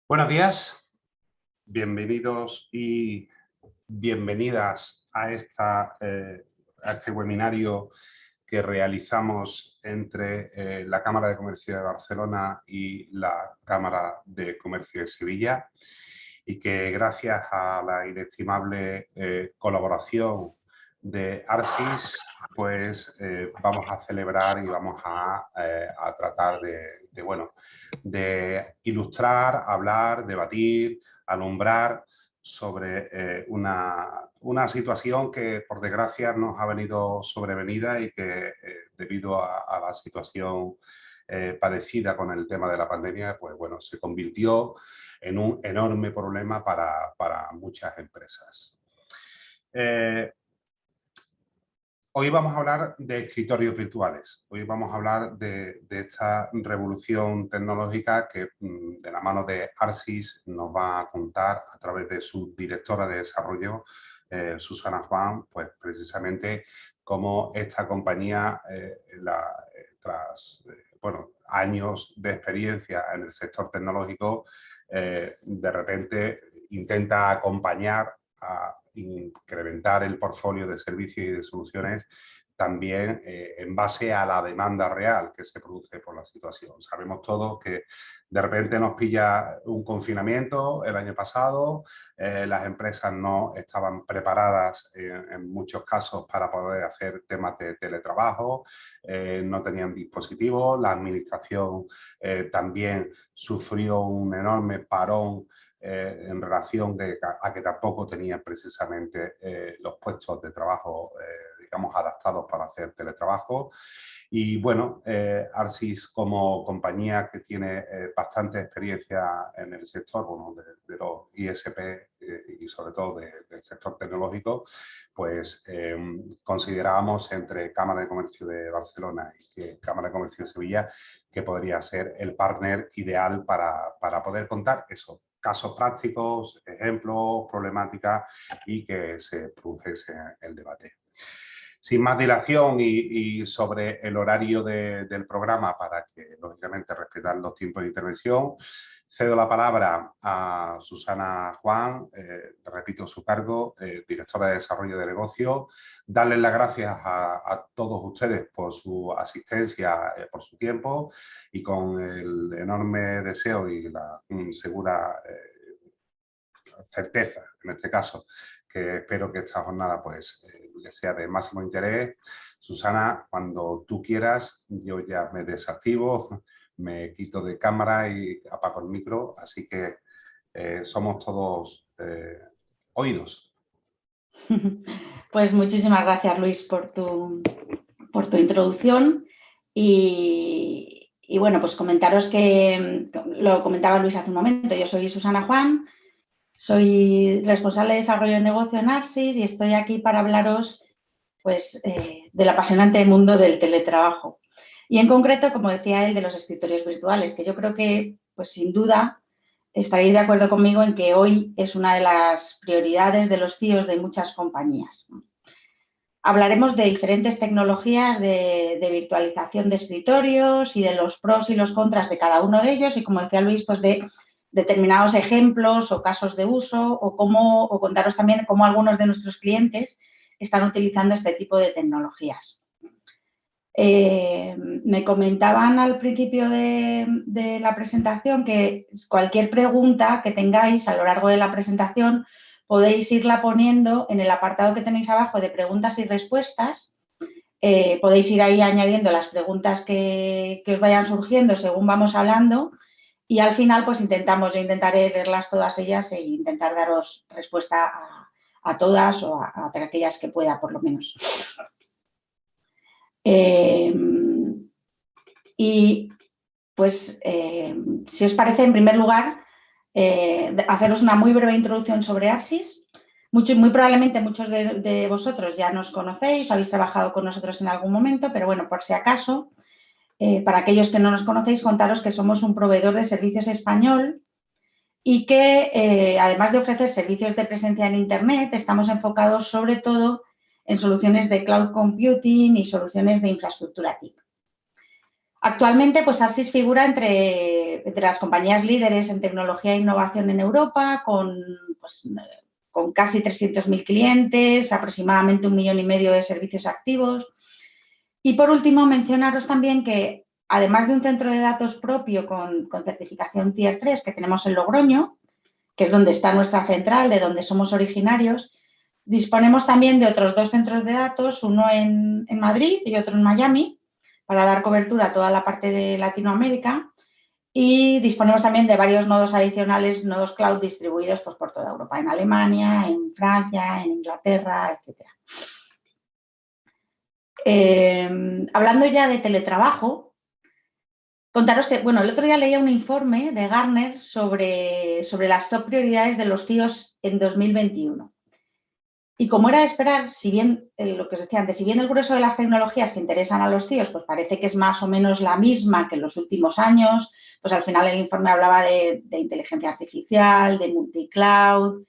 Buenos días, bienvenidos y bienvenidas a este webinario que realizamos entre la Cámara de Comercio de Barcelona y la Cámara de Comercio de Sevilla, y que gracias a la inestimable colaboración de ARSIS, pues vamos a celebrar y vamos a tratar de ilustrar, hablar, debatir, alumbrar sobre una situación que por desgracia nos ha venido sobrevenida y que debido a la situación padecida con el tema de la pandemia, pues bueno, se convirtió en un enorme problema para muchas empresas. Hoy vamos a hablar de escritorios virtuales. Hoy vamos a hablar de esta revolución tecnológica que de la mano de ARSIS nos va a contar a través de su directora de desarrollo, Susana Juan, pues precisamente cómo esta compañía, tras años de experiencia en el sector tecnológico, de repente intenta acompañar a incrementar el portfolio de servicios y de soluciones también en base a la demanda real que se produce por la situación. Sabemos todos que de repente nos pilla un confinamiento el año pasado, las empresas no estaban preparadas en muchos casos para poder hacer temas de teletrabajo, no tenían dispositivos, la administración también sufrió un enorme parón en relación a que tampoco tenían precisamente los puestos de trabajo, digamos, adaptados para hacer teletrabajo. Y bueno, ARSIS como compañía que tiene bastante experiencia en el sector, bueno, de los ISP y sobre todo del sector tecnológico, pues considerábamos entre Cámara de Comercio de Barcelona y Cámara de Comercio de Sevilla que podría ser el partner ideal para poder contar eso, casos prácticos, ejemplos, problemáticas y que se produjese el debate. Sin más dilación y sobre el horario del programa para que, lógicamente, respetar los tiempos de intervención, cedo la palabra a Susana Juan, repito su cargo, directora de Desarrollo de Negocio. Darles las gracias a todos ustedes por su asistencia, por su tiempo y con el enorme deseo y la segura certeza, en este caso, que espero que esta jornada pues les sea de máximo interés. Susana, cuando tú quieras, yo ya me desactivo, me quito de cámara y apago el micro, así que somos todos oídos. Pues muchísimas gracias, Luis, por tu introducción y bueno, pues comentaros que lo comentaba Luis hace un momento. Yo soy Susana Juan, soy responsable de desarrollo de negocio en ARSIS y estoy aquí para hablaros pues, del apasionante mundo del teletrabajo. Y en concreto, como decía él, de los escritorios virtuales, que yo creo que, pues sin duda, estaréis de acuerdo conmigo en que hoy es una de las prioridades de los CEOs de muchas compañías. Hablaremos de diferentes tecnologías de virtualización de escritorios y de los pros y los contras de cada uno de ellos y, como decía Luis, pues de determinados ejemplos o casos de uso o contaros también cómo algunos de nuestros clientes están utilizando este tipo de tecnologías. Me comentaban al principio de la presentación que cualquier pregunta que tengáis a lo largo de la presentación podéis irla poniendo en el apartado que tenéis abajo de preguntas y respuestas. Podéis ir ahí añadiendo las preguntas que os vayan surgiendo según vamos hablando y al final pues yo intentaré leerlas todas ellas e intentar daros respuesta a todas o a aquellas que pueda por lo menos. Y pues, si os parece, en primer lugar, haceros una muy breve introducción sobre ARSIS. Muy probablemente muchos de vosotros ya nos conocéis, habéis trabajado con nosotros en algún momento, pero bueno, por si acaso, para aquellos que no nos conocéis, contaros que somos un proveedor de servicios español y que, además de ofrecer servicios de presencia en Internet, estamos enfocados sobre todo en soluciones de cloud computing y soluciones de infraestructura TIC. Actualmente, pues ARSIS figura entre de las compañías líderes en tecnología e innovación en Europa, con casi 300.000 clientes, aproximadamente 1,5 millones de servicios activos. Y por último, mencionaros también que, además de un centro de datos propio con certificación Tier 3 que tenemos en Logroño, que es donde está nuestra central, de donde somos originarios, disponemos también de otros 2 centros de datos, uno en Madrid y otro en Miami, para dar cobertura a toda la parte de Latinoamérica, y disponemos también de varios nodos adicionales, nodos cloud distribuidos pues, por toda Europa, en Alemania, en Francia, en Inglaterra, etc. Hablando ya de teletrabajo, contaros que, bueno, el otro día leía un informe de Gartner sobre las top prioridades de los CIOs en 2021. Y como era de esperar, si bien, lo que os decía antes, si bien el grueso de las tecnologías que interesan a los CIOs, pues parece que es más o menos la misma que en los últimos años, pues al final el informe hablaba de inteligencia artificial, de multicloud,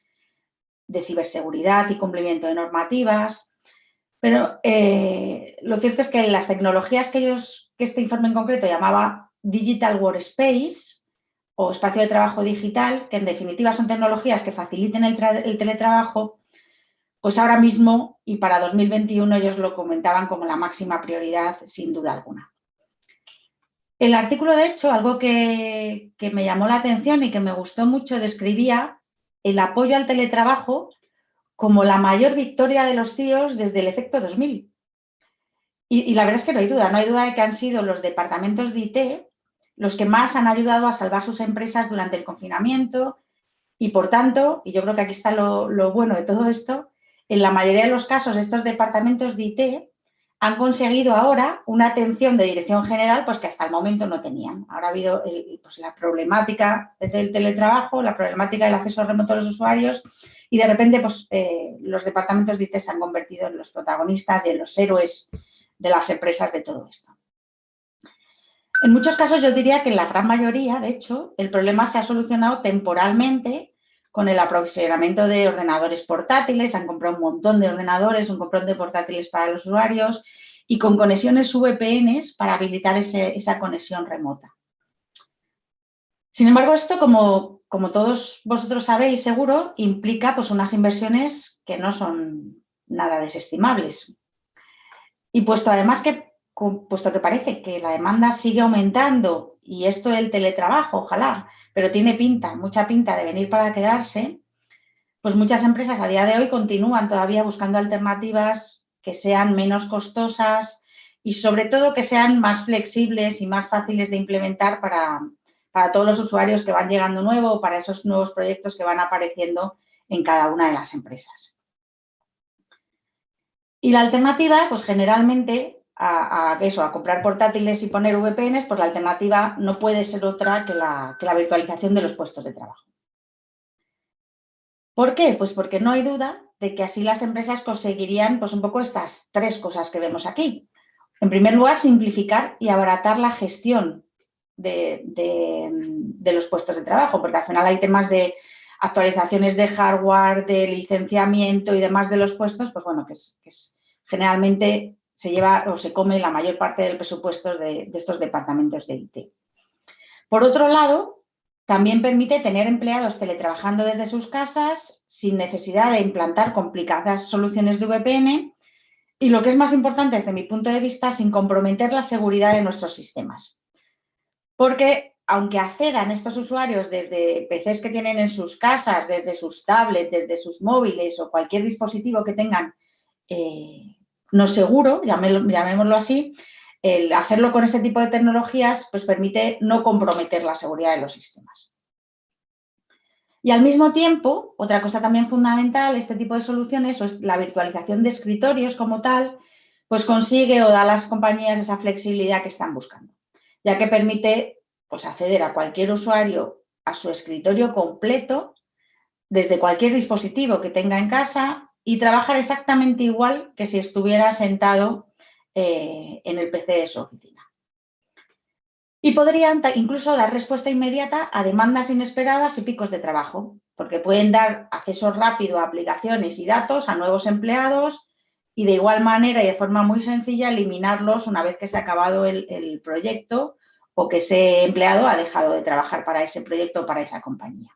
de ciberseguridad y cumplimiento de normativas. Pero lo cierto es que las tecnologías que este informe en concreto llamaba Digital Workspace o espacio de trabajo digital, que en definitiva son tecnologías que faciliten el teletrabajo, pues ahora mismo y para 2021 ellos lo comentaban como la máxima prioridad, sin duda alguna. El artículo, de hecho, algo que me llamó la atención y que me gustó mucho, describía el apoyo al teletrabajo como la mayor victoria de los CIOs desde el efecto 2000. Y la verdad es que no hay duda de que han sido los departamentos de IT los que más han ayudado a salvar sus empresas durante el confinamiento y, por tanto, y yo creo que aquí está lo bueno de todo esto, en la mayoría de los casos estos departamentos de IT han conseguido ahora una atención de dirección general pues que hasta el momento no tenían. Ahora ha habido pues, la problemática del teletrabajo, la problemática del acceso remoto a los usuarios y de repente pues, los departamentos de IT se han convertido en los protagonistas y en los héroes de las empresas de todo esto. En muchos casos yo diría que en la gran mayoría, de hecho, el problema se ha solucionado temporalmente con el aprovisionamiento de ordenadores portátiles, han comprado un montón de ordenadores, un montón de portátiles para los usuarios y con conexiones VPNs para habilitar esa conexión remota. Sin embargo, esto, como todos vosotros sabéis seguro, implica pues, unas inversiones que no son nada desestimables. Y puesto que parece que la demanda sigue aumentando y esto del teletrabajo, ojalá, pero tiene mucha pinta de venir para quedarse, pues muchas empresas a día de hoy continúan todavía buscando alternativas que sean menos costosas y sobre todo que sean más flexibles y más fáciles de implementar para todos los usuarios que van llegando nuevo, para esos nuevos proyectos que van apareciendo en cada una de las empresas. Y la alternativa, pues generalmente, a comprar portátiles y poner VPNs, pues la alternativa no puede ser otra que la virtualización de los puestos de trabajo. ¿Por qué? Pues porque no hay duda de que así las empresas conseguirían pues un poco estas 3 cosas que vemos aquí. En primer lugar, simplificar y abaratar la gestión de los puestos de trabajo, porque al final hay temas de actualizaciones de hardware, de licenciamiento y demás de los puestos, pues bueno, que generalmente se lleva o se come la mayor parte del presupuesto de estos departamentos de IT. Por otro lado, también permite tener empleados teletrabajando desde sus casas sin necesidad de implantar complicadas soluciones de VPN y, lo que es más importante desde mi punto de vista, sin comprometer la seguridad de nuestros sistemas. Porque aunque accedan estos usuarios desde PCs que tienen en sus casas, desde sus tablets, desde sus móviles o cualquier dispositivo que tengan no seguro, llamémoslo así, el hacerlo con este tipo de tecnologías pues permite no comprometer la seguridad de los sistemas. Y al mismo tiempo, otra cosa también fundamental, este tipo de soluciones, pues la virtualización de escritorios como tal, pues consigue o da a las compañías esa flexibilidad que están buscando, ya que permite pues, acceder a cualquier usuario a su escritorio completo desde cualquier dispositivo que tenga en casa y trabajar exactamente igual que si estuviera sentado en el PC de su oficina. Y podrían incluso dar respuesta inmediata a demandas inesperadas y picos de trabajo, porque pueden dar acceso rápido a aplicaciones y datos a nuevos empleados y de igual manera y de forma muy sencilla eliminarlos una vez que se ha acabado el proyecto o que ese empleado ha dejado de trabajar para ese proyecto o para esa compañía.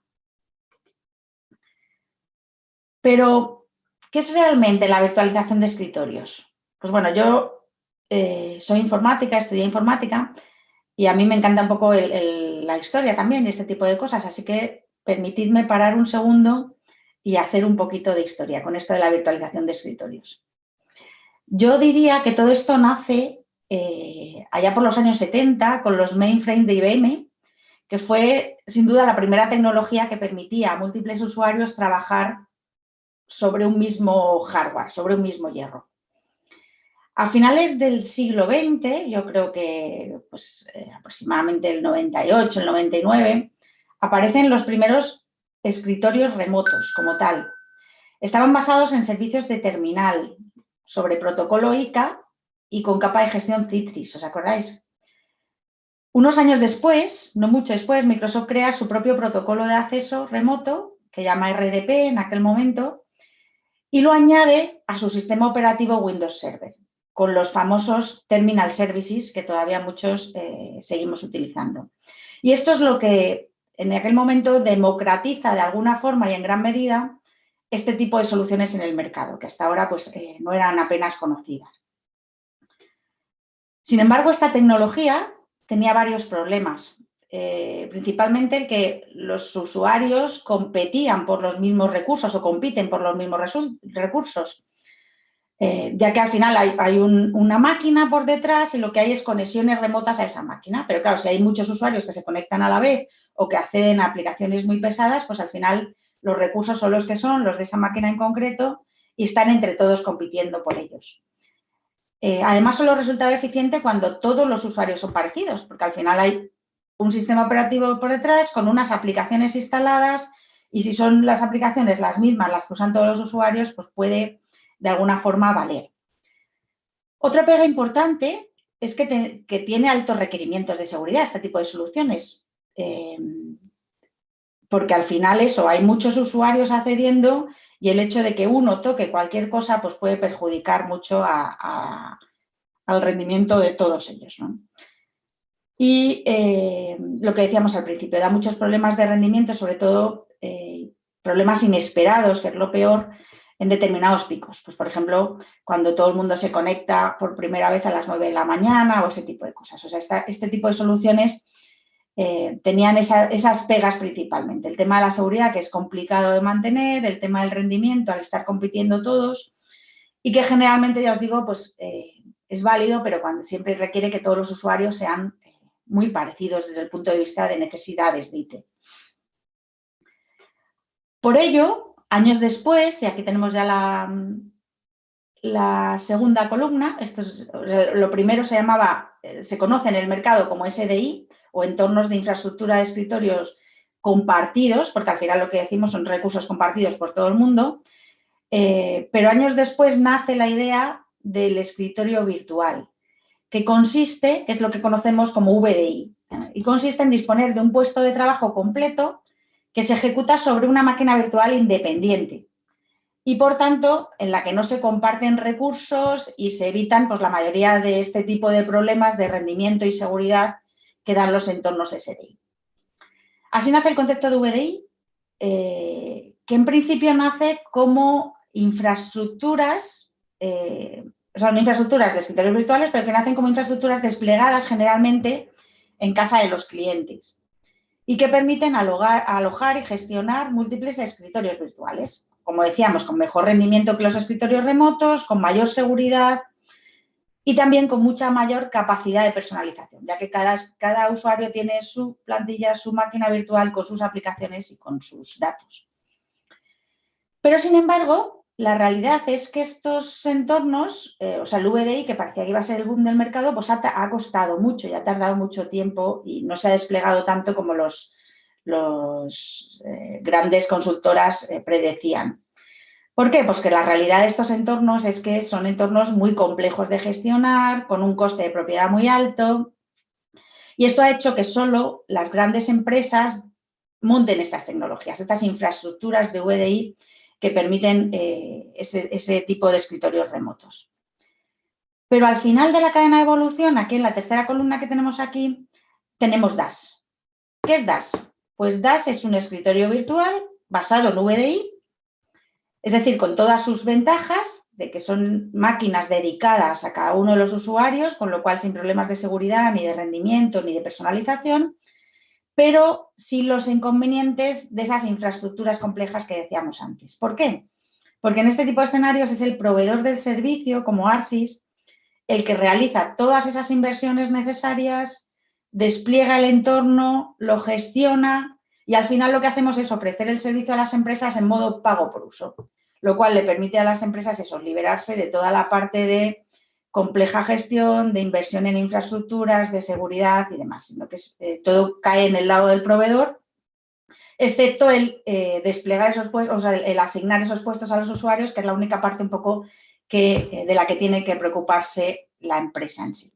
Pero, ¿qué es realmente la virtualización de escritorios? Pues bueno, yo soy informática, estudié informática y a mí me encanta un poco la historia también y este tipo de cosas, así que permitidme parar un segundo y hacer un poquito de historia con esto de la virtualización de escritorios. Yo diría que todo esto nace allá por los años 70 con los mainframe de IBM, que fue sin duda la primera tecnología que permitía a múltiples usuarios trabajar sobre un mismo hardware, sobre un mismo hierro. A finales del siglo XX, yo creo que pues, aproximadamente el 98, el 99, aparecen los primeros escritorios remotos como tal. Estaban basados en servicios de terminal sobre protocolo ICA y con capa de gestión Citrix, ¿os acordáis? Unos años después, no mucho después, Microsoft crea su propio protocolo de acceso remoto, que llama RDP en aquel momento, y lo añade a su sistema operativo Windows Server, con los famosos Terminal Services que todavía muchos seguimos utilizando. Y esto es lo que en aquel momento democratiza de alguna forma y en gran medida este tipo de soluciones en el mercado, que hasta ahora pues, no eran apenas conocidas. Sin embargo, esta tecnología tenía varios problemas, principalmente el que los usuarios competían por los mismos recursos o compiten por los mismos recursos, ya que al final hay una máquina por detrás y lo que hay es conexiones remotas a esa máquina. Pero claro, si hay muchos usuarios que se conectan a la vez o que acceden a aplicaciones muy pesadas, pues al final los recursos son los que son, los de esa máquina en concreto, y están entre todos compitiendo por ellos. Además, solo resulta eficiente cuando todos los usuarios son parecidos, porque al final hay un sistema operativo por detrás con unas aplicaciones instaladas y si son las aplicaciones las mismas, las que usan todos los usuarios, pues puede de alguna forma valer. Otra pega importante es que tiene altos requerimientos de seguridad este tipo de soluciones, porque al final eso, hay muchos usuarios accediendo y el hecho de que uno toque cualquier cosa pues puede perjudicar mucho al rendimiento de todos ellos, ¿no? Y lo que decíamos al principio, da muchos problemas de rendimiento, sobre todo problemas inesperados, que es lo peor, en determinados picos. Pues, por ejemplo, cuando todo el mundo se conecta por primera vez a las 9 de la mañana o ese tipo de cosas. O sea, este tipo de soluciones tenían esas pegas principalmente. El tema de la seguridad, que es complicado de mantener, el tema del rendimiento, al estar compitiendo todos, y que generalmente, ya os digo, pues es válido, pero siempre requiere que todos los usuarios sean muy parecidos desde el punto de vista de necesidades de IT. Por ello, años después, y aquí tenemos ya la segunda columna, lo primero se conoce en el mercado como SDI, o entornos de infraestructura de escritorios compartidos, porque al final lo que decimos son recursos compartidos por todo el mundo, pero años después nace la idea del escritorio virtual, que consiste, que es lo que conocemos como VDI, y consiste en disponer de un puesto de trabajo completo que se ejecuta sobre una máquina virtual independiente y, por tanto, en la que no se comparten recursos y se evitan pues, la mayoría de este tipo de problemas de rendimiento y seguridad que dan los entornos SDI. Así nace el concepto de VDI, que en principio nace como infraestructuras, son infraestructuras de escritorios virtuales, pero que nacen como infraestructuras desplegadas generalmente en casa de los clientes y que permiten alojar y gestionar múltiples escritorios virtuales. Como decíamos, con mejor rendimiento que los escritorios remotos, con mayor seguridad y también con mucha mayor capacidad de personalización, ya que cada usuario tiene su plantilla, su máquina virtual con sus aplicaciones y con sus datos. Pero, sin embargo, la realidad es que estos entornos, o sea, el VDI, que parecía que iba a ser el boom del mercado, pues ha costado mucho y ha tardado mucho tiempo y no se ha desplegado tanto como los grandes consultoras predecían. ¿Por qué? Pues que la realidad de estos entornos es que son entornos muy complejos de gestionar, con un coste de propiedad muy alto, y esto ha hecho que solo las grandes empresas monten estas tecnologías, estas infraestructuras de VDI que permiten ese tipo de escritorios remotos. Pero al final de la cadena de evolución, aquí en la tercera columna que tenemos aquí, tenemos DAS. ¿Qué es DAS? Pues DAS es un escritorio virtual basado en VDI, es decir, con todas sus ventajas de que son máquinas dedicadas a cada uno de los usuarios, con lo cual sin problemas de seguridad, ni de rendimiento, ni de personalización, pero sin los inconvenientes de esas infraestructuras complejas que decíamos antes. ¿Por qué? Porque en este tipo de escenarios es el proveedor del servicio, como ARSYS, el que realiza todas esas inversiones necesarias, despliega el entorno, lo gestiona y al final lo que hacemos es ofrecer el servicio a las empresas en modo pago por uso, lo cual le permite a las empresas eso, liberarse de toda la parte de compleja gestión, de inversión en infraestructuras, de seguridad y demás, sino que todo cae en el lado del proveedor, excepto el desplegar esos puestos, o sea, el asignar esos puestos a los usuarios, que es la única parte un poco de la que tiene que preocuparse la empresa en sí.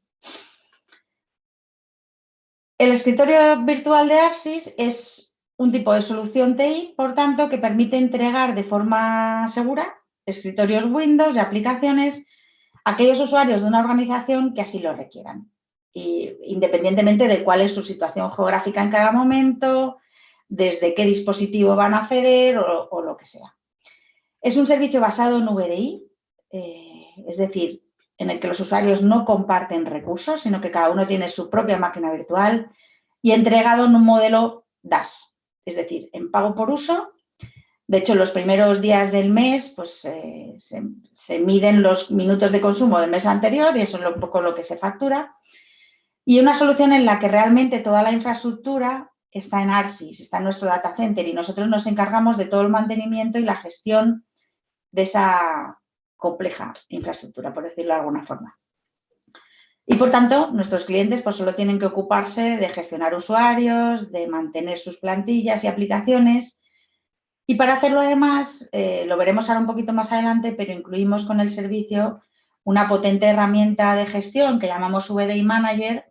El escritorio virtual de ARSYS es un tipo de solución TI, por tanto, que permite entregar de forma segura escritorios Windows y aplicaciones a aquellos usuarios de una organización que así lo requieran, independientemente de cuál es su situación geográfica en cada momento, desde qué dispositivo van a acceder o lo que sea. Es un servicio basado en VDI, es decir, en el que los usuarios no comparten recursos, sino que cada uno tiene su propia máquina virtual y entregado en un modelo DAS, es decir, en pago por uso. De hecho, los primeros días del mes pues, se miden los minutos de consumo del mes anterior y eso es un poco lo que se factura. Y una solución en la que realmente toda la infraestructura está en ARSYS, está en nuestro data center y nosotros nos encargamos de todo el mantenimiento y la gestión de esa compleja infraestructura, por decirlo de alguna forma. Y por tanto, nuestros clientes pues, solo tienen que ocuparse de gestionar usuarios, de mantener sus plantillas y aplicaciones. Y para hacerlo además, lo veremos ahora un poquito más adelante, pero incluimos con el servicio una potente herramienta de gestión que llamamos VDI Manager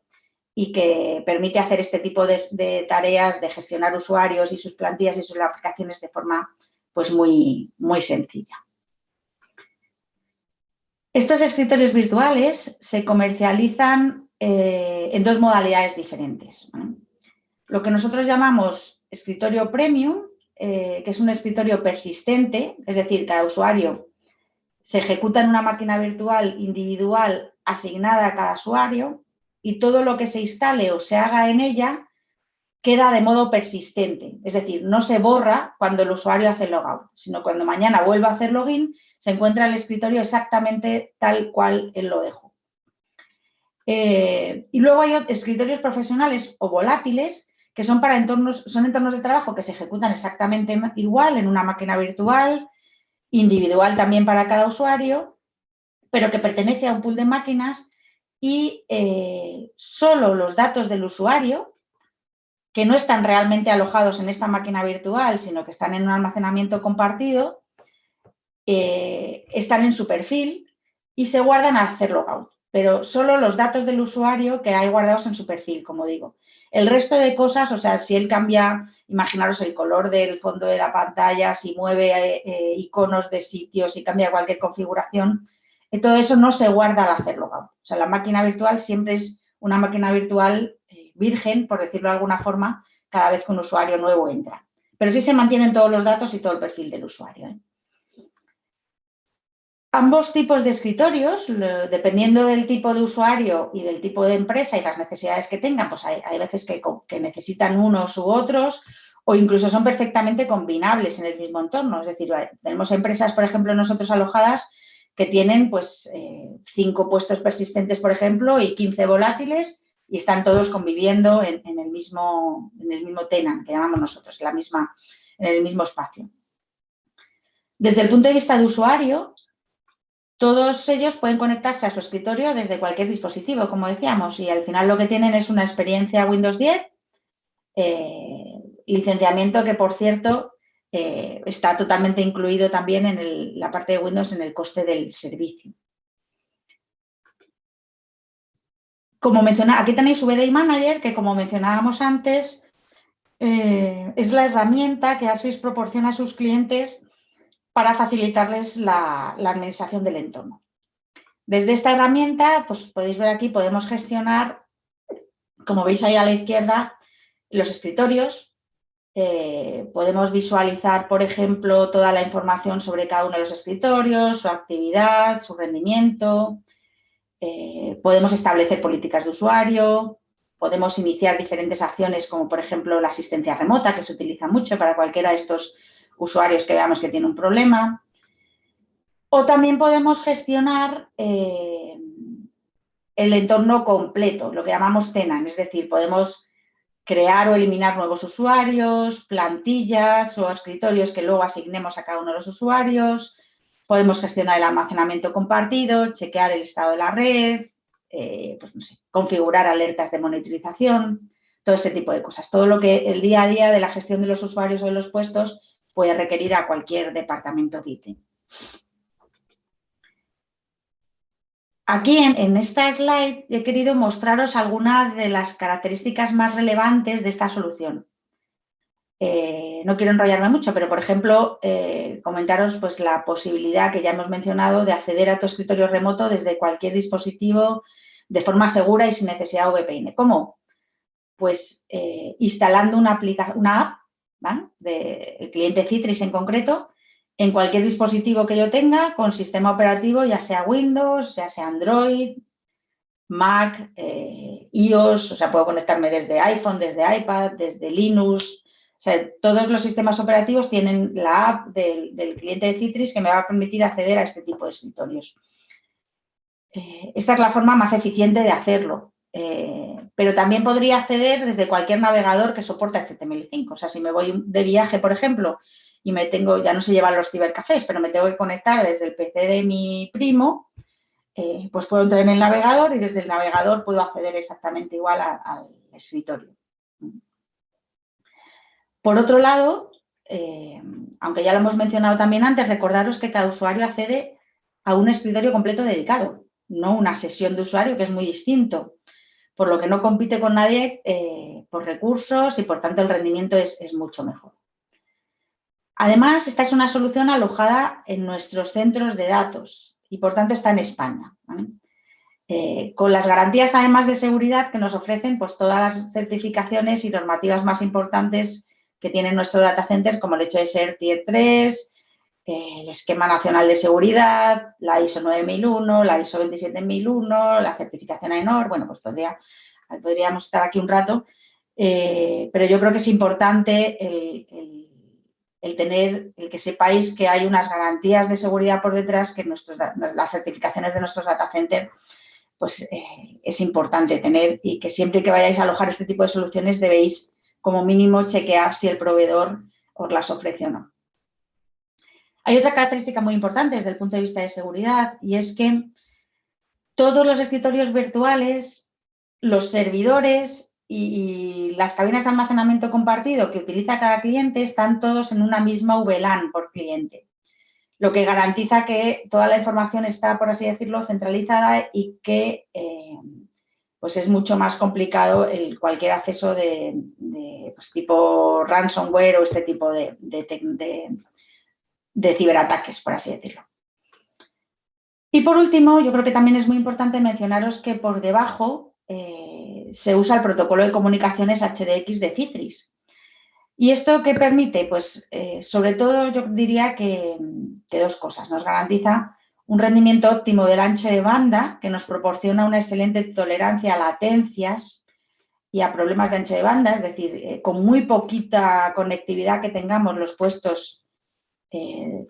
y que permite hacer este tipo de tareas de gestionar usuarios y sus plantillas y sus aplicaciones de forma pues, muy, muy sencilla. Estos escritorios virtuales se comercializan en dos modalidades diferentes. Lo que nosotros llamamos escritorio premium, que es un escritorio persistente, es decir, cada usuario se ejecuta en una máquina virtual individual asignada a cada usuario y todo lo que se instale o se haga en ella queda de modo persistente, es decir, no se borra cuando el usuario hace logout, sino cuando mañana vuelva a hacer login, se encuentra el escritorio exactamente tal cual él lo dejó. Y luego hay escritorios profesionales o volátiles que son para entornos de trabajo que se ejecutan exactamente igual en una máquina virtual, individual también para cada usuario, pero que pertenece a un pool de máquinas y solo los datos del usuario, que no están realmente alojados en esta máquina virtual, sino que están en un almacenamiento compartido, están en su perfil y se guardan al hacer logout, pero solo los datos del usuario que hay guardados en su perfil, como digo. El resto de cosas, o sea, si él cambia, imaginaros el color del fondo de la pantalla, si mueve iconos de sitios, si cambia cualquier configuración, todo eso no se guarda al hacer logout. O sea, la máquina virtual siempre es una máquina virtual virgen, por decirlo de alguna forma, cada vez que un usuario nuevo entra. Pero sí se mantienen todos los datos y todo el perfil del usuario. Ambos tipos de escritorios, dependiendo del tipo de usuario y del tipo de empresa y las necesidades que tengan, pues hay veces que necesitan unos u otros o incluso son perfectamente combinables en el mismo entorno. Es decir, tenemos empresas, por ejemplo, nosotros alojadas que tienen pues 5 puestos persistentes, por ejemplo, y 15 volátiles y están todos conviviendo en el mismo tenant, que llamamos nosotros, en el mismo espacio. Desde el punto de vista de usuario, todos ellos pueden conectarse a su escritorio desde cualquier dispositivo, como decíamos, y al final lo que tienen es una experiencia Windows 10, licenciamiento que, por cierto, está totalmente incluido también en la parte de Windows en el coste del servicio. Aquí tenéis VDI Manager, que como mencionábamos antes, es la herramienta que ARSYS proporciona a sus clientes para facilitarles la administración del entorno. Desde esta herramienta, pues podéis ver aquí, podemos gestionar como veis ahí a la izquierda, los escritorios, podemos visualizar, por ejemplo, toda la información sobre cada uno de los escritorios, su actividad, su rendimiento. Podemos establecer políticas de usuario, podemos iniciar diferentes acciones como, por ejemplo, la asistencia remota, que se utiliza mucho para cualquiera de estos usuarios que veamos que tiene un problema. O también podemos gestionar el entorno completo, lo que llamamos tenant, es decir, podemos crear o eliminar nuevos usuarios, plantillas o escritorios que luego asignemos a cada uno de los usuarios. Podemos gestionar el almacenamiento compartido, chequear el estado de la red, pues no sé, configurar alertas de monitorización, todo este tipo de cosas. Todo lo que el día a día de la gestión de los usuarios o de los puestos puede requerir a cualquier departamento de IT. Aquí en esta slide he querido mostraros algunas de las características más relevantes de esta solución. No quiero enrollarme mucho, pero por ejemplo, comentaros pues, la posibilidad que ya hemos mencionado de acceder a tu escritorio remoto desde cualquier dispositivo de forma segura y sin necesidad de VPN. ¿Cómo? Pues instalando una app, ¿vale? Del cliente Citrix en concreto, en cualquier dispositivo que yo tenga con sistema operativo, ya sea Windows, ya sea Android, Mac, iOS, o sea, puedo conectarme desde iPhone, desde iPad, desde Linux. O sea, todos los sistemas operativos tienen la app del cliente de Citrix que me va a permitir acceder a este tipo de escritorios. Esta es la forma más eficiente de hacerlo. Pero también podría acceder desde cualquier navegador que soporte HTML5. O sea, si me voy de viaje, por ejemplo, y ya no se llevan los cibercafés, pero me tengo que conectar desde el PC de mi primo, pues puedo entrar en el navegador y desde el navegador puedo acceder exactamente igual al escritorio. Por otro lado, aunque ya lo hemos mencionado también antes, recordaros que cada usuario accede a un escritorio completo dedicado, no una sesión de usuario, que es muy distinto, por lo que no compite con nadie por recursos y por tanto el rendimiento es mucho mejor. Además, esta es una solución alojada en nuestros centros de datos y por tanto está en España, ¿vale? Con las garantías además de seguridad que nos ofrecen pues, todas las certificaciones y normativas más importantes que tiene nuestro data center, como el hecho de ser Tier 3, el Esquema Nacional de Seguridad, la ISO 9001, la ISO 27001, la certificación AENOR. Bueno, pues podríamos estar aquí un rato, pero yo creo que es importante el que sepáis que hay unas garantías de seguridad por detrás que las certificaciones de nuestros data centers pues es importante tener y que siempre que vayáis a alojar este tipo de soluciones debéis como mínimo chequear si el proveedor os las ofrece o no. Hay otra característica muy importante desde el punto de vista de seguridad y es que todos los escritorios virtuales, los servidores y las cabinas de almacenamiento compartido que utiliza cada cliente están todos en una misma VLAN por cliente, lo que garantiza que toda la información está, por así decirlo, centralizada y que pues es mucho más complicado cualquier acceso de pues tipo ransomware o este tipo de ciberataques, por así decirlo. Y por último, yo creo que también es muy importante mencionaros que por debajo se usa el protocolo de comunicaciones HDX de Citrix. ¿Y esto qué permite? Pues sobre todo yo diría que dos cosas. Nos garantiza un rendimiento óptimo del ancho de banda que nos proporciona una excelente tolerancia a latencias y a problemas de ancho de banda, es decir, con muy poquita conectividad que tengamos los puestos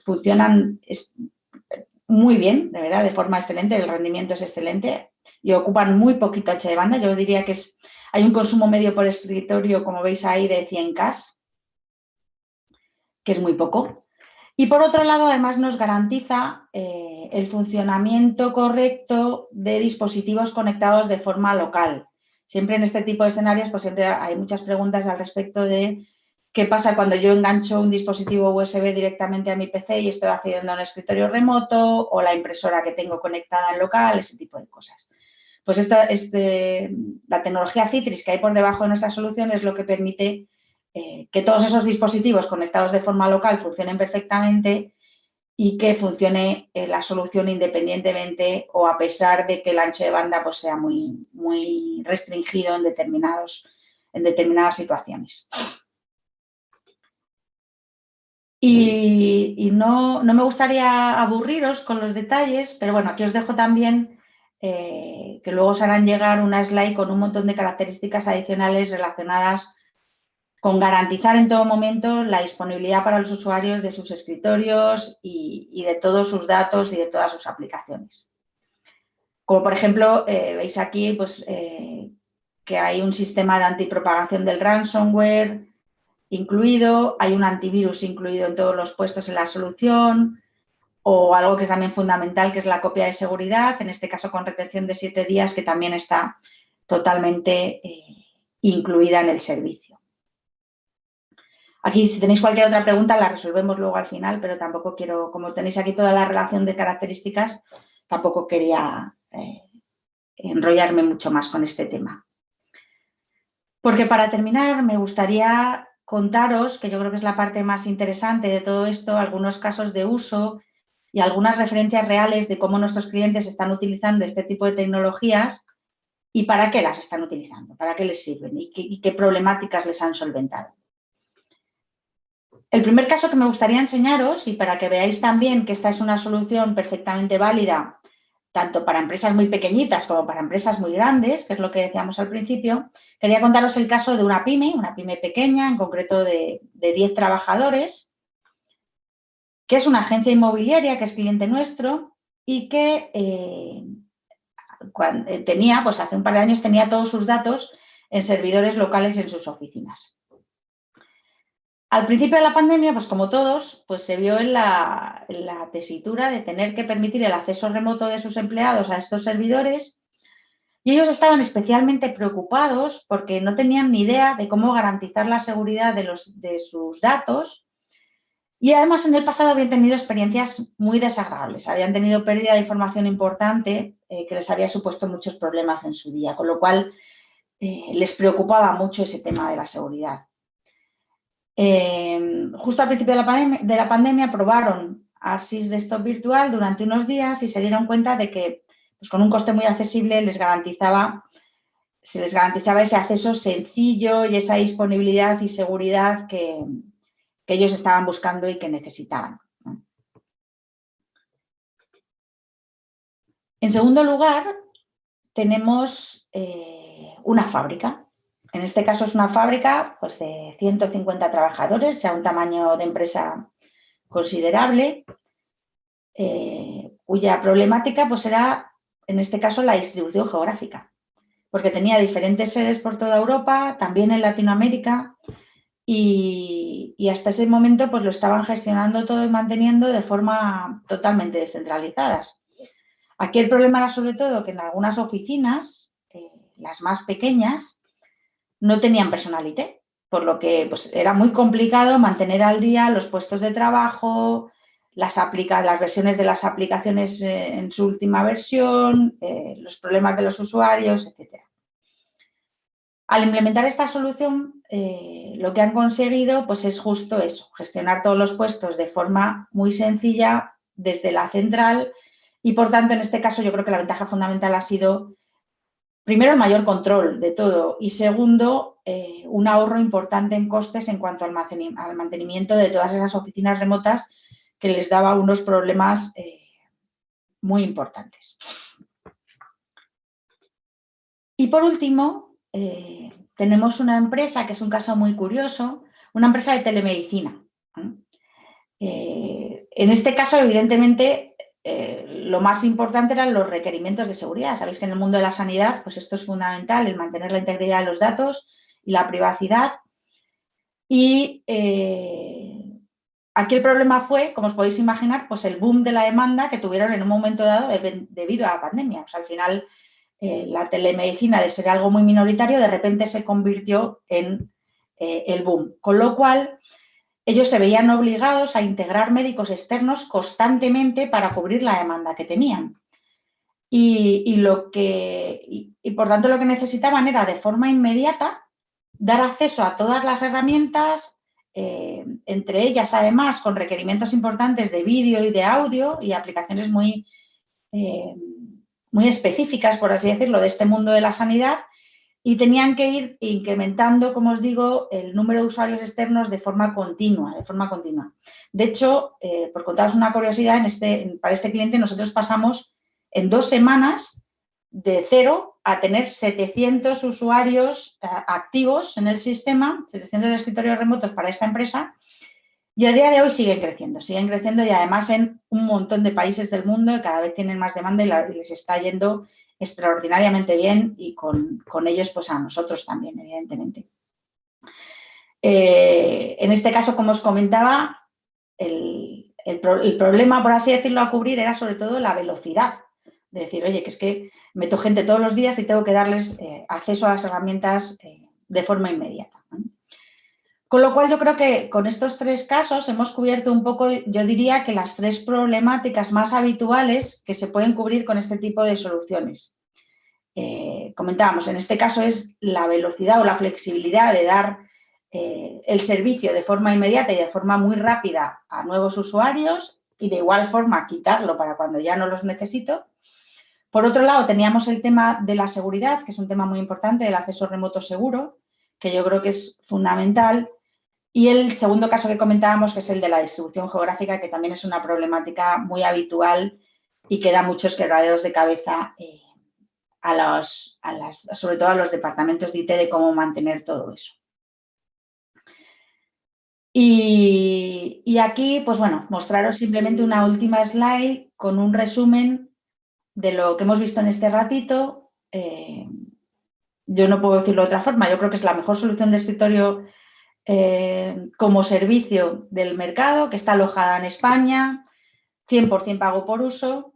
funcionan muy bien, de verdad, de forma excelente, el rendimiento es excelente y ocupan muy poquito ancho de banda. Yo diría que hay un consumo medio por escritorio, como veis ahí, de 100K, que es muy poco. Y por otro lado, además nos garantiza el funcionamiento correcto de dispositivos conectados de forma local. Siempre en este tipo de escenarios, pues siempre hay muchas preguntas al respecto de qué pasa cuando yo engancho un dispositivo USB directamente a mi PC y estoy accediendo a un escritorio remoto o la impresora que tengo conectada en local, ese tipo de cosas. Pues la tecnología Citrix que hay por debajo de nuestra solución es lo que permite que todos esos dispositivos conectados de forma local funcionen perfectamente y que funcione la solución independientemente o a pesar de que el ancho de banda pues, sea muy, muy restringido en determinadas situaciones. Y no me gustaría aburriros con los detalles, pero bueno, aquí os dejo también que luego os harán llegar una slide con un montón de características adicionales relacionadas con garantizar en todo momento la disponibilidad para los usuarios de sus escritorios y de todos sus datos y de todas sus aplicaciones. Como por ejemplo, veis aquí pues, que hay un sistema de antipropagación del ransomware incluido, hay un antivirus incluido en todos los puestos en la solución, o algo que es también fundamental, que es la copia de seguridad, en este caso con retención de 7 días, que también está totalmente incluida en el servicio. Aquí, si tenéis cualquier otra pregunta, la resolvemos luego al final, pero tampoco quiero, como tenéis aquí toda la relación de características, tampoco quería enrollarme mucho más con este tema. Porque para terminar, me gustaría contaros, que yo creo que es la parte más interesante de todo esto, algunos casos de uso y algunas referencias reales de cómo nuestros clientes están utilizando este tipo de tecnologías y para qué las están utilizando, para qué les sirven y qué problemáticas les han solventado. El primer caso que me gustaría enseñaros, y para que veáis también que esta es una solución perfectamente válida, tanto para empresas muy pequeñitas como para empresas muy grandes, que es lo que decíamos al principio, quería contaros el caso de una pyme pequeña, en concreto de 10 trabajadores, que es una agencia inmobiliaria, que es cliente nuestro, y que tenía, pues hace un par de años, tenía todos sus datos en servidores locales en sus oficinas. Al principio de la pandemia, pues como todos, pues se vio en la tesitura de tener que permitir el acceso remoto de sus empleados a estos servidores y ellos estaban especialmente preocupados porque no tenían ni idea de cómo garantizar la seguridad de sus datos y además en el pasado habían tenido experiencias muy desagradables, habían tenido pérdida de información importante que les había supuesto muchos problemas en su día, con lo cual les preocupaba mucho ese tema de la seguridad. Justo al principio de la pandemia probaron ARSYS Desktop Virtual durante unos días y se dieron cuenta de que pues, con un coste muy accesible se les garantizaba ese acceso sencillo y esa disponibilidad y seguridad que ellos estaban buscando y que necesitaban, ¿no? En segundo lugar, tenemos una fábrica. En este caso es una fábrica pues, de 150 trabajadores, ya un tamaño de empresa considerable, cuya problemática pues, era, en este caso, la distribución geográfica, porque tenía diferentes sedes por toda Europa, también en Latinoamérica, y hasta ese momento pues, lo estaban gestionando todo y manteniendo de forma totalmente descentralizadas. Aquí el problema era sobre todo que en algunas oficinas, las más pequeñas, no tenían personal IT, por lo que pues, era muy complicado mantener al día los puestos de trabajo, las versiones de las aplicaciones en su última versión, los problemas de los usuarios, etc. Al implementar esta solución, lo que han conseguido pues, es justo eso, gestionar todos los puestos de forma muy sencilla desde la central y, por tanto, en este caso yo creo que la ventaja fundamental ha sido, primero, el mayor control de todo y, segundo, un ahorro importante en costes en cuanto al mantenimiento de todas esas oficinas remotas que les daba unos problemas muy importantes. Y, por último, tenemos una empresa que es un caso muy curioso, una empresa de telemedicina. En este caso, evidentemente, lo más importante eran los requerimientos de seguridad. Sabéis que en el mundo de la sanidad, pues esto es fundamental, el mantener la integridad de los datos y la privacidad. Y aquí el problema fue, como os podéis imaginar, pues el boom de la demanda que tuvieron en un momento dado debido a la pandemia. O sea, al final, la telemedicina, de ser algo muy minoritario, de repente se convirtió en el boom. Con lo cual, ellos se veían obligados a integrar médicos externos constantemente para cubrir la demanda que tenían. Y por tanto lo que necesitaban era de forma inmediata dar acceso a todas las herramientas entre ellas además con requerimientos importantes de vídeo y de audio y aplicaciones muy específicas, por así decirlo, de este mundo de la sanidad, y tenían que ir incrementando, como os digo, el número de usuarios externos de forma continua. De hecho, por contaros una curiosidad, para este cliente nosotros pasamos en 2 semanas de 0 a tener 700 usuarios activos en el sistema, 700 escritorios remotos para esta empresa, y a día de hoy siguen creciendo y además en un montón de países del mundo, y cada vez tienen más demanda y les está yendo extraordinariamente bien, y con ellos pues a nosotros también, evidentemente. En este caso, como os comentaba, el problema, por así decirlo, a cubrir era sobre todo la velocidad. De decir, oye, que es que meto gente todos los días y tengo que darles acceso a las herramientas de forma inmediata. Con lo cual yo creo que con estos 3 casos hemos cubierto un poco, yo diría que las 3 problemáticas más habituales que se pueden cubrir con este tipo de soluciones. Comentábamos, en este caso es la velocidad o la flexibilidad de dar el servicio de forma inmediata y de forma muy rápida a nuevos usuarios, y de igual forma quitarlo para cuando ya no los necesito. Por otro lado, teníamos el tema de la seguridad, que es un tema muy importante, del acceso remoto seguro, que yo creo que es fundamental. Y el segundo caso que comentábamos, que es el de la distribución geográfica, que también es una problemática muy habitual y que da muchos quebraderos de cabeza sobre todo a los departamentos de IT, de cómo mantener todo eso. Y aquí, pues bueno, mostraros simplemente una última slide con un resumen de lo que hemos visto en este ratito. Yo no puedo decirlo de otra forma, yo creo que es la mejor solución de escritorio como servicio del mercado, que está alojada en España, 100% pago por uso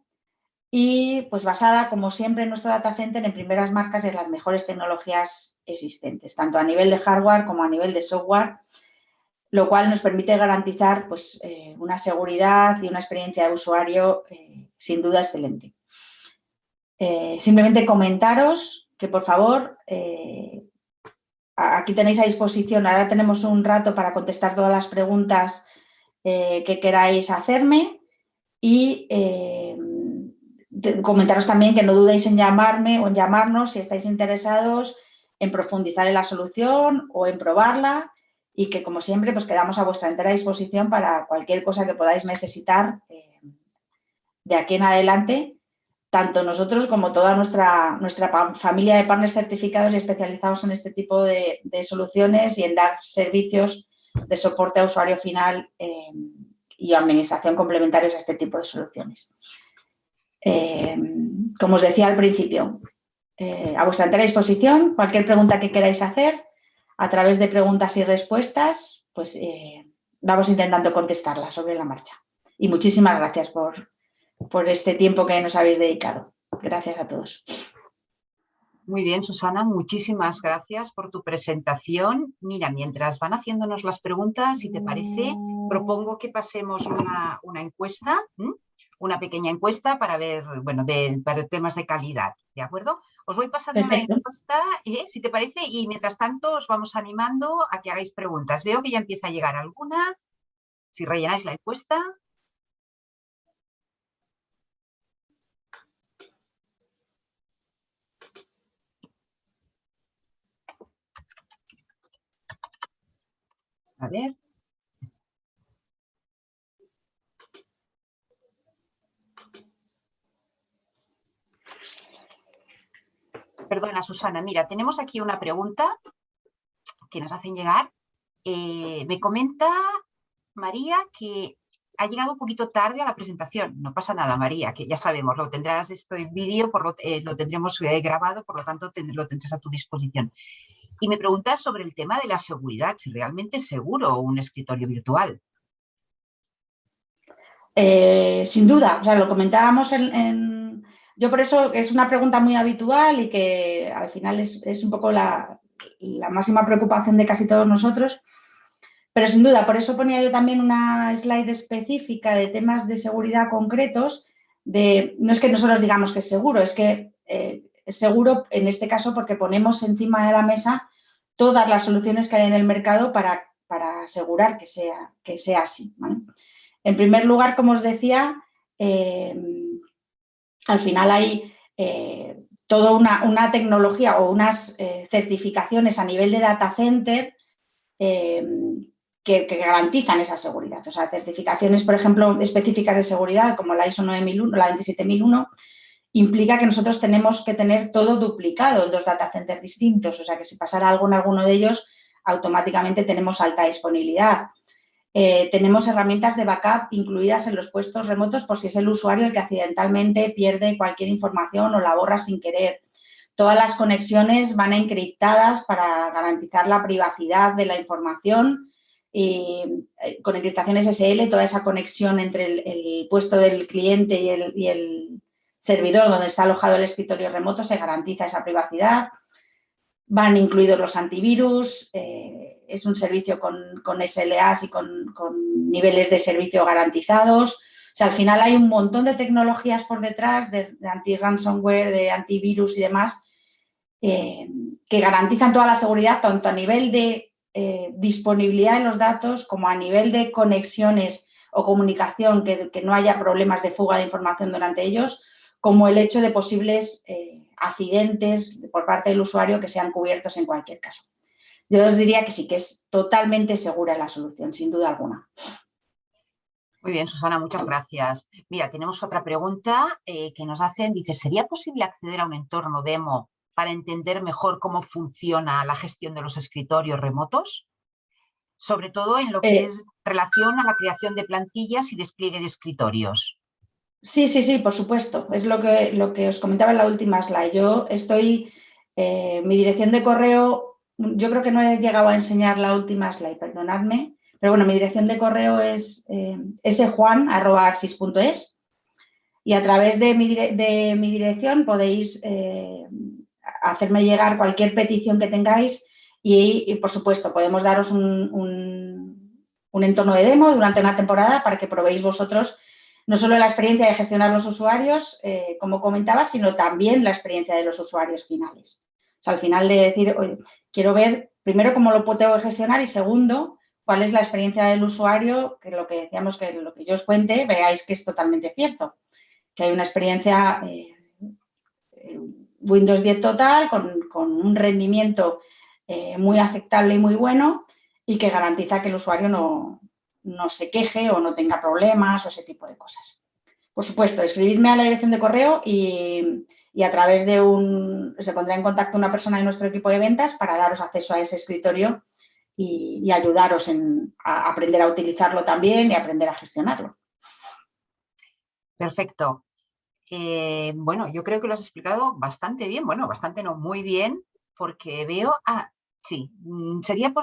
y pues basada, como siempre, en nuestro data center en primeras marcas y en las mejores tecnologías existentes, tanto a nivel de hardware como a nivel de software, lo cual nos permite garantizar pues, una seguridad y una experiencia de usuario sin duda excelente. Simplemente comentaros que, por favor, aquí tenéis a disposición, ahora tenemos un rato para contestar todas las preguntas que queráis hacerme, y comentaros también que no dudéis en llamarme o en llamarnos si estáis interesados en profundizar en la solución o en probarla, y que, como siempre, pues quedamos a vuestra entera disposición para cualquier cosa que podáis necesitar de aquí en adelante, tanto nosotros como toda nuestra familia de partners certificados y especializados en este tipo de soluciones y en dar servicios de soporte a usuario final y administración complementarios a este tipo de soluciones. Como os decía al principio, a vuestra entera disposición, cualquier pregunta que queráis hacer, a través de preguntas y respuestas, pues vamos intentando contestarlas sobre la marcha. Y muchísimas gracias por este tiempo que nos habéis dedicado. Gracias a todos. Muy bien, Susana, muchísimas gracias por tu presentación. Mira, mientras van haciéndonos las preguntas, si te parece, propongo que pasemos una encuesta, una pequeña encuesta para ver, bueno, para temas de calidad, ¿de acuerdo? Os voy pasando Perfecto. una encuesta, si te parece, y mientras tanto os vamos animando a que hagáis preguntas. Veo que ya empieza a llegar alguna. Si rellenáis la encuesta. A ver. Perdona, Susana, mira, tenemos aquí una pregunta que nos hacen llegar. Me comenta María que ha llegado un poquito tarde a la presentación. No pasa nada, María, que ya sabemos, lo tendrás esto en vídeo, lo tendremos grabado, por lo tanto lo tendrás a tu disposición. Y me preguntas sobre el tema de la seguridad, si realmente es seguro un escritorio virtual. Sin duda, o sea, lo comentábamos yo por eso es una pregunta muy habitual y que al final es un poco la máxima preocupación de casi todos nosotros, pero sin duda, por eso ponía yo también una slide específica de temas de seguridad concretos, no es que nosotros digamos que es seguro, es que es seguro en este caso porque ponemos encima de la mesa todas las soluciones que hay en el mercado para asegurar que sea así, ¿vale? En primer lugar, como os decía, al final hay toda una tecnología o unas certificaciones a nivel de data center que garantizan esa seguridad. O sea, certificaciones, por ejemplo, específicas de seguridad, como la ISO 9001, la 27001, implica que nosotros tenemos que tener todo duplicado en 2 data centers distintos. O sea, que si pasara algo en alguno de ellos, automáticamente tenemos alta disponibilidad. Tenemos herramientas de backup incluidas en los puestos remotos por si es el usuario el que accidentalmente pierde cualquier información o la borra sin querer. Todas las conexiones van encriptadas para garantizar la privacidad de la información y con encriptación SSL toda esa conexión entre el puesto del cliente y el servidor donde está alojado el escritorio remoto se garantiza esa privacidad. Van incluidos los antivirus, es un servicio con SLAs y con niveles de servicio garantizados. O sea, al final hay un montón de tecnologías por detrás de anti-ransomware, de antivirus y demás, que garantizan toda la seguridad, tanto a nivel de disponibilidad de los datos como a nivel de conexiones o comunicación, que no haya problemas de fuga de información durante ellos, como el hecho de posibles accidentes por parte del usuario que sean cubiertos en cualquier caso. Yo os diría que sí, que es totalmente segura la solución, sin duda alguna. Muy bien, Susana, muchas gracias. Mira, tenemos otra pregunta que nos hacen. Dice, ¿sería posible acceder a un entorno demo para entender mejor cómo funciona la gestión de los escritorios remotos? Sobre todo en lo que es relación a la creación de plantillas y despliegue de escritorios. Sí, por supuesto. Es lo que os comentaba en la última slide. Yo estoy, mi dirección de correo, yo creo que no he llegado a enseñar la última slide, perdonadme, pero bueno, mi dirección de correo es sjuan@arsis.es y a través de mi dirección podéis hacerme llegar cualquier petición que tengáis y por supuesto, podemos daros un entorno de demo durante una temporada para que probéis vosotros no solo la experiencia de gestionar los usuarios, como comentaba, sino también la experiencia de los usuarios finales. O sea, al final de decir, oye, quiero ver primero cómo lo tengo que gestionar y segundo, cuál es la experiencia del usuario, que lo que decíamos, que lo que yo os cuente, veáis que es totalmente cierto, que hay una experiencia Windows 10 total con un rendimiento muy aceptable y muy bueno y que garantiza que el usuario no se queje o no tenga problemas o ese tipo de cosas. Por supuesto, escribidme a la dirección de correo y a través de se pondrá en contacto una persona de nuestro equipo de ventas para daros acceso a ese escritorio y ayudaros a aprender a utilizarlo también y aprender a gestionarlo. Perfecto. Bueno, yo creo que lo has explicado bastante bien, bueno, bastante no, muy bien, porque veo, sí, sería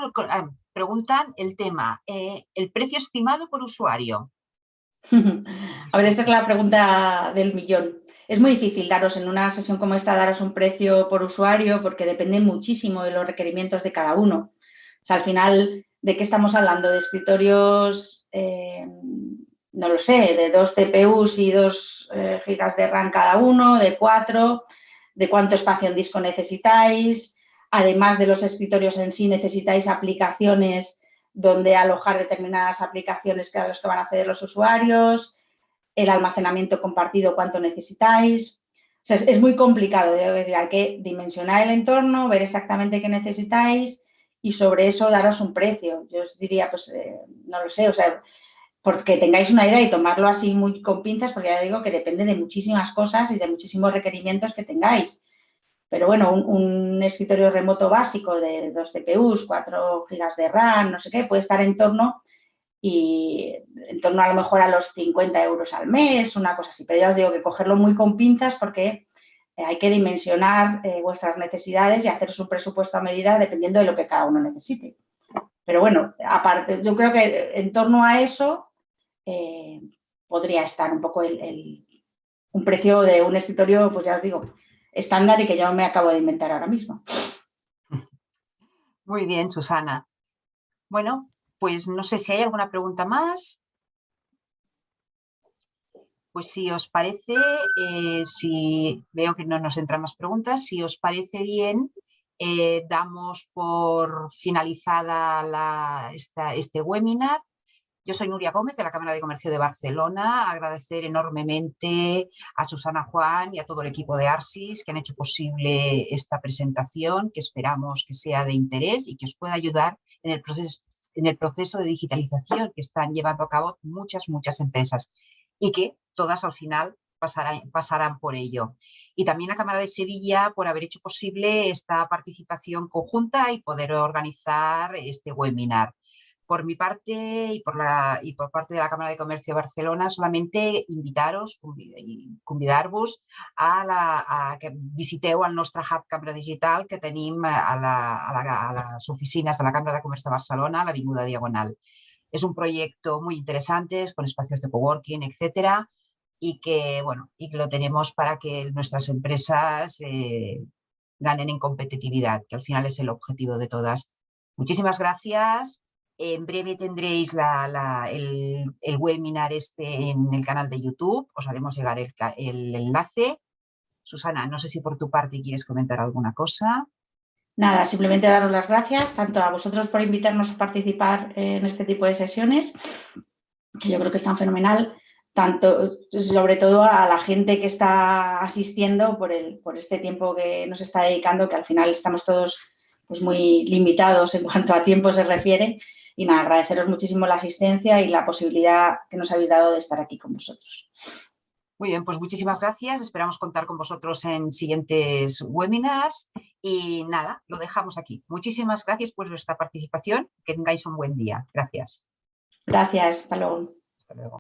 preguntan el tema, el precio estimado por usuario. A ver, esta es la pregunta del millón. Es muy difícil daros en una sesión como esta, daros un precio por usuario porque depende muchísimo de los requerimientos de cada uno. O sea, al final, ¿de qué estamos hablando? ¿De escritorios, no lo sé, de 2 CPUs y 2 gigas de RAM cada uno, de 4? ¿De cuánto espacio en disco necesitáis? Además de los escritorios en sí, necesitáis aplicaciones donde alojar determinadas aplicaciones que a los que van a acceder los usuarios, el almacenamiento compartido, cuánto necesitáis. O sea, es muy complicado, es decir, hay que dimensionar el entorno, ver exactamente qué necesitáis y sobre eso daros un precio. Yo os diría, pues, no lo sé, o sea, porque tengáis una idea y tomarlo así muy con pinzas, porque ya digo que depende de muchísimas cosas y de muchísimos requerimientos que tengáis. Pero bueno, un escritorio remoto básico de 2 CPUs, 4 gigas de RAM, no sé qué, puede estar en torno a lo mejor a los 50 euros al mes, una cosa así. Pero ya os digo que cogerlo muy con pinzas porque hay que dimensionar vuestras necesidades y hacer su presupuesto a medida dependiendo de lo que cada uno necesite. Pero bueno, aparte, yo creo que en torno a eso podría estar un poco un precio de un escritorio, pues ya os digo, estándar y que yo me acabo de inventar ahora mismo. Muy bien, Susana. Bueno, pues no sé si hay alguna pregunta más. Pues si os parece, si veo que no nos entran más preguntas, si os parece bien, damos por finalizada este webinar. Yo soy Nuria Gómez, de la Cámara de Comercio de Barcelona. Agradecer enormemente a Susana Juan y a todo el equipo de ARSIS que han hecho posible esta presentación, que esperamos que sea de interés y que os pueda ayudar en el proceso de digitalización que están llevando a cabo muchas empresas y que todas al final pasarán por ello. Y también a Cámara de Sevilla por haber hecho posible esta participación conjunta y poder organizar este webinar. Por mi parte y por parte de la Cámara de Comercio de Barcelona, solamente convidar-vos a que visiteu el nostre hub Cambra Digital que tenim a les oficines de la Cámara de Comercio de Barcelona, a l'Avinguda Diagonal. Es un proyecto muy interesante, con espacios de coworking, etcétera, y que lo tenemos para que nuestras empresas ganen en competitividad, que al final es el objetivo de todas. Muchísimas gracias. En breve tendréis el webinar en el canal de YouTube. Os haremos llegar el enlace. Susana, no sé si por tu parte quieres comentar alguna cosa. Nada, simplemente daros las gracias tanto a vosotros por invitarnos a participar en este tipo de sesiones, que yo creo que están fenomenal, sobre todo a la gente que está asistiendo por este tiempo que nos está dedicando, que al final estamos todos pues muy limitados en cuanto a tiempo se refiere. Y nada, agradeceros muchísimo la asistencia y la posibilidad que nos habéis dado de estar aquí con vosotros. Muy bien, pues muchísimas gracias. Esperamos contar con vosotros en siguientes webinars. Y nada, lo dejamos aquí. Muchísimas gracias por vuestra participación. Que tengáis un buen día. Gracias. Gracias. Hasta luego. Hasta luego.